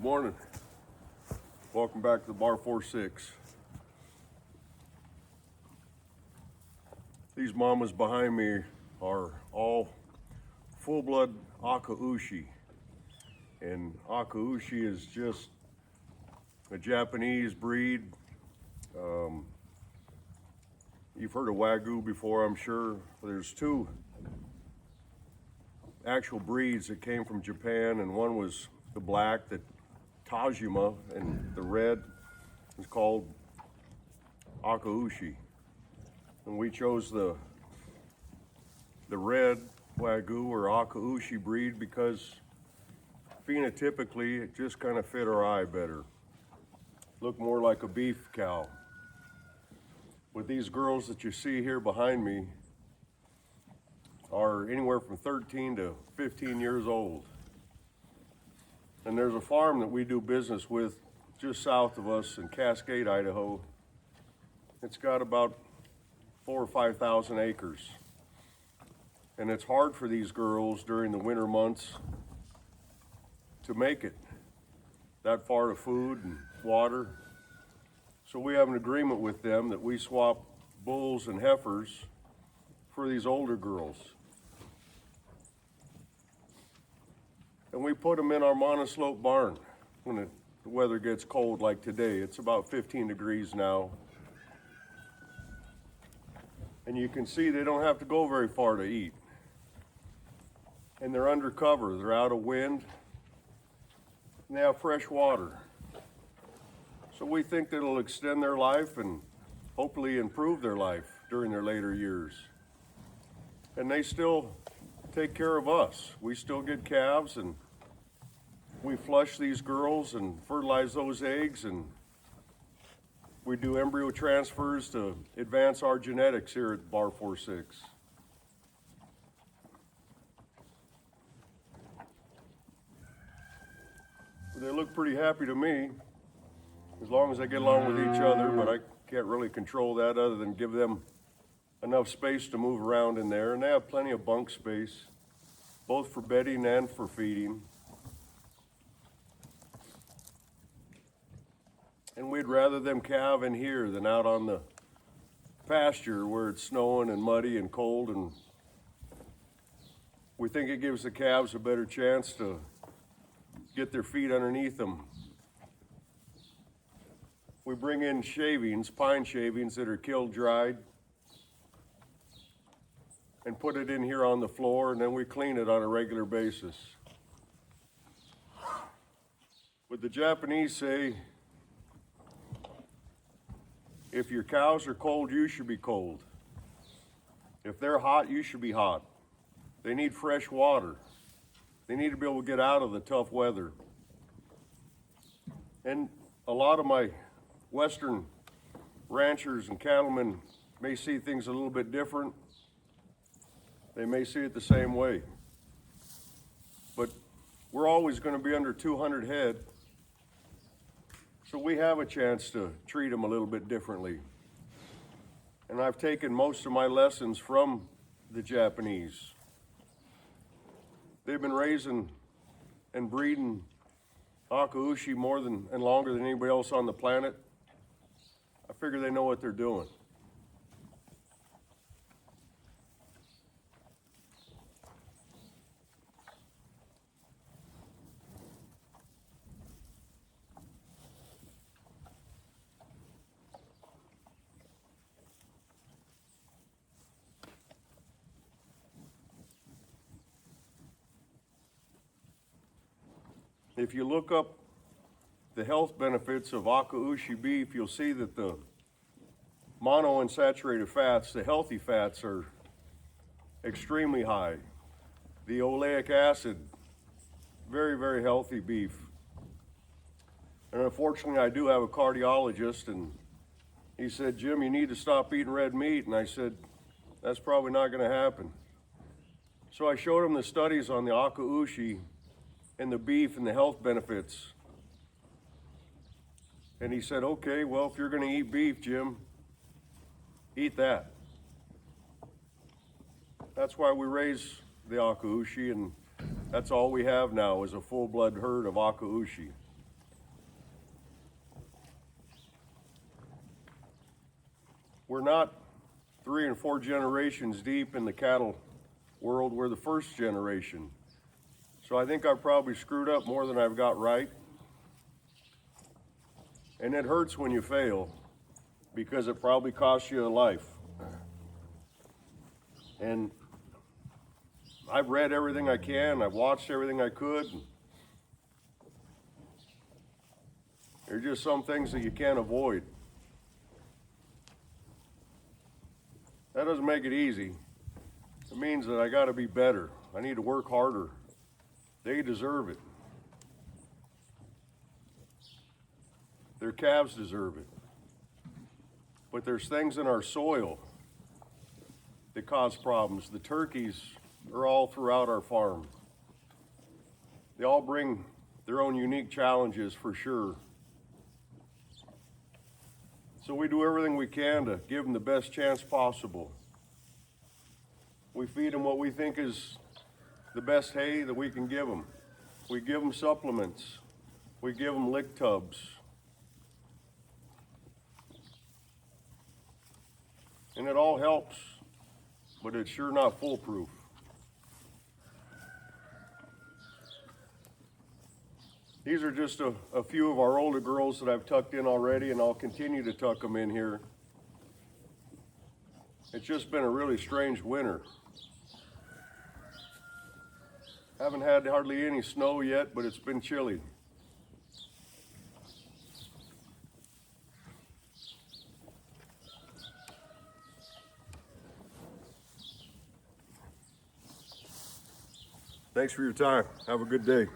morning. Welcome back to the Bar46. These mamas behind me are all full-blood Akaushi. And Akaushi is just a Japanese breed. You've heard of Wagyu before, I'm sure. There's two actual breeds that came from Japan, and one was the black, the Tajima, and the red is called Akaushi. And we chose the red Wagyu or Akaushi breed because phenotypically it just kind of fit our eye better. Looked more like a beef cow. With these girls that you see here behind me are anywhere from 13 to 15 years old. And there's a farm that we do business with just south of us in Cascade, Idaho. It's got about 4,000 or 5,000 acres. And it's hard for these girls during the winter months to make it that far to food and water. So we have an agreement with them that we swap bulls and heifers for these older girls. And we put them in our monoslope barn when the weather gets cold like today. It's about 15 degrees now. And you can see they don't have to go very far to eat. And they're under cover, they're out of wind, and they have fresh water. So we think that it'll extend their life and hopefully improve their life during their later years. And they still take care of us. We still get calves, and we flush these girls and fertilize those eggs, and we do embryo transfers to advance our genetics here at Bar46. They look pretty happy to me, as long as they get along with each other, but I can't really control that other than give them enough space to move around in there. And they have plenty of bunk space, both for bedding and for feeding. And we'd rather them calve in here than out on the pasture where it's snowing and muddy and cold, and we think it gives the calves a better chance to get their feet underneath them. We bring in shavings, pine shavings that are killed dried, and put it in here on the floor, and then we clean it on a regular basis. What the Japanese say, if your cows are cold, you should be cold. If they're hot, you should be hot. They need fresh water. They need to be able to get out of the tough weather. And a lot of my Western ranchers and cattlemen may see things a little bit different. They may see it the same way. But we're always going to be under 200 head, so we have a chance to treat them a little bit differently. And I've taken most of my lessons from the Japanese. They've been raising and breeding Akaushi more than and longer than anybody else on the planet. I figure they know what they're doing. If you look up the health benefits of Akaushi beef, you'll see that the monounsaturated fats, the healthy fats, are extremely high. The oleic acid, very, very healthy beef. And unfortunately, I do have a cardiologist, and he said, Jim, you need to stop eating red meat. And I said, that's probably not going to happen. So I showed him the studies on the Akaushi and the beef and the health benefits. And he said, okay, well, if you're going to eat beef, Jim, eat that. That's why we raise the Akaushi, and that's all we have now is a full-blood herd of Akaushi. we're not 3 and 4 generations deep in the cattle world. We're the first generation. So I think I've probably screwed up more than I've got right. And it hurts when you fail because it probably costs you a life. And I've read everything I can, I've watched everything I could. There's just some things that you can't avoid. That doesn't make it easy. It means that I got to be better. I need to work harder. They deserve it. Their calves deserve it. But there's things in our soil that cause problems. The turkeys are all throughout our farm. They all bring their own unique challenges for sure. So we do everything we can to give them the best chance possible. We feed them what we think is the best hay that we can give them. We give them supplements. We give them lick tubs. And it all helps, but it's sure not foolproof. These are just a few of our older girls that I've tucked in already, and I'll continue to tuck them in here. It's just been a really strange winter. Haven't had hardly any snow yet, but it's been chilly. Thanks for your time. Have a good day.